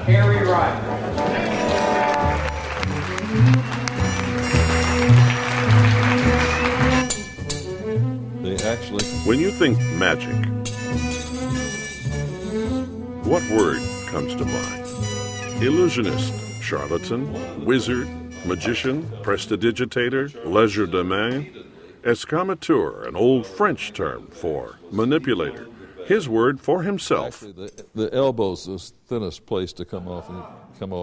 Harry Riser. When you think magic, what word comes to mind? Illusionist, charlatan, wizard, magician, prestidigitator, legerdemain, escamateur, an old French term for manipulator. His word for himself. Actually, the elbow's the thinnest place to come off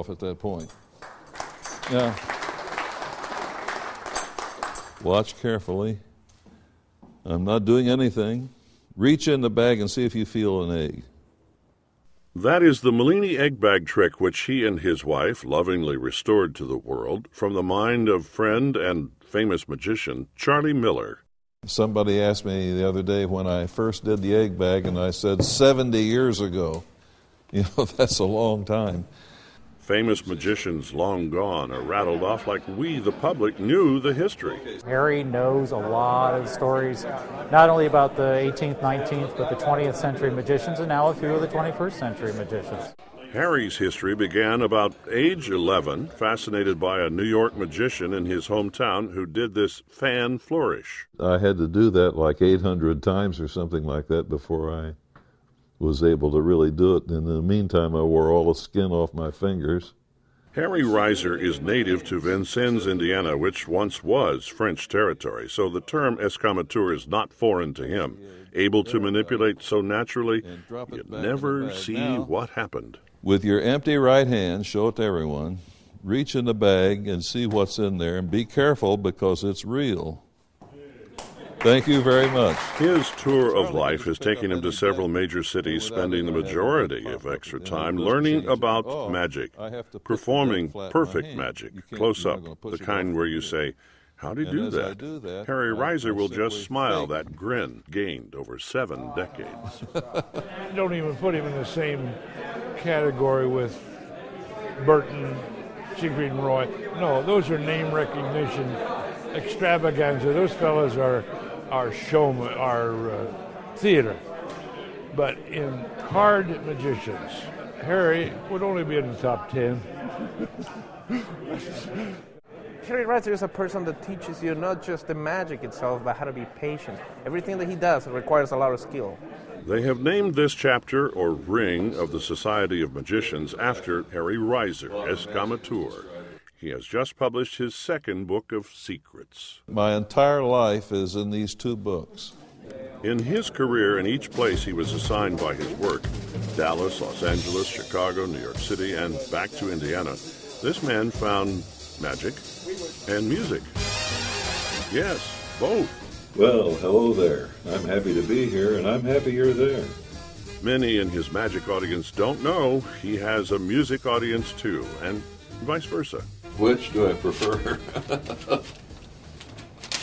at that point. Now, watch carefully. I'm not doing anything. Reach in the bag and see if you feel an egg. That is the Mellini egg bag trick which he and his wife lovingly restored to the world from the mind of friend and famous magician Charlie Miller. Somebody asked me the other day when I first did the egg bag, and I said 70 years ago. You know, that's a long time. Famous magicians long gone are rattled off like we, the public, knew the history. Harry knows a lot of stories, not only about the 18th, 19th, but the 20th century magicians, and now a few of the 21st century magicians. Harry's history began about age 11, fascinated by a New York magician in his hometown who did this fan flourish. I had to do that like 800 times or something like that before I was able to really do it. In the meantime, I wore all the skin off my fingers. Harry Riser is native to Vincennes, Indiana, which once was French territory, so the term escamateur is not foreign to him. Able to manipulate so naturally, you'd never see what happened. With your empty right hand, show it to everyone, reach in the bag and see what's in there, and be careful because it's real. Thank you very much. His tour of life has taken him to several major cities, spending the majority of extra time learning about magic, performing perfect magic, close up, the kind where you say, "How do you do that?" Harry Riser will just smile, that grin gained over 7 decades. Don't even put him in the same category with Burton, Siegfried and Roy. No, those are name recognition extravaganza. Those fellas are showmen, are theater. But in card magicians, Harry would only be in the top 10. Harry Riser is a person that teaches you not just the magic itself, but how to be patient. Everything that he does requires a lot of skill. They have named this chapter, or ring, of the Society of Magicians after Harry Riser, escamateur. He has just published his second book of secrets. My entire life is in these 2 books. In his career, in each place he was assigned by his work, Dallas, Los Angeles, Chicago, New York City, and back to Indiana, this man found magic and music. Yes, both. Well, hello there. I'm happy to be here, and I'm happy you're there. Many in his magic audience don't know he has a music audience too, and vice versa. Which do I prefer?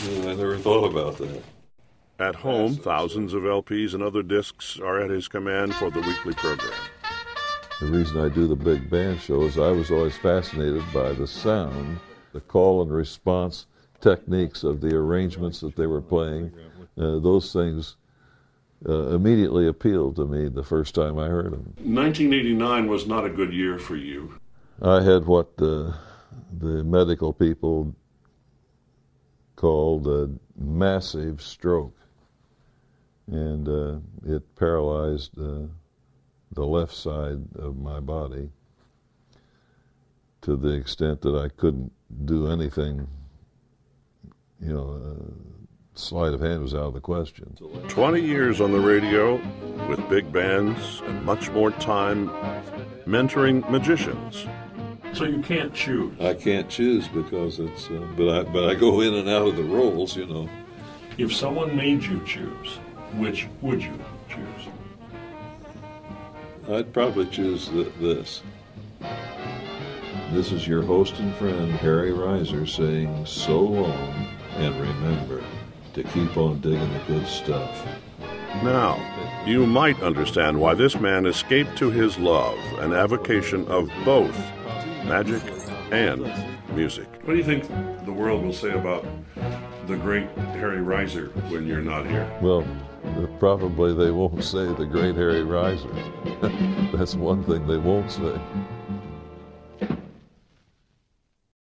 I never thought about that. At home, thousands of LPs and other discs are at his command for the weekly program. The reason I do the big band show is I was always fascinated by the sound, the call and response techniques of the arrangements that they were playing. Those things immediately appealed to me the first time I heard them. 1989 was not a good year for you. I had what the medical people called a massive stroke, and it paralyzed the left side of my body to the extent that I couldn't do anything. You know, sleight of hand was out of the question. 20 years on the radio with big bands and much more time mentoring magicians. So you can't choose. I can't choose because it's, but I go in and out of the roles, you know. If someone made you choose, which would you choose? I'd probably choose this. This is your host and friend, Harry Riser, saying so long, and remember to keep on digging the good stuff. Now, you might understand why this man escaped to his love and avocation of both magic and music. What do you think the world will say about the great Harry Riser when you're not here? Well, probably they won't say the great Harry Riser. That's one thing they won't say.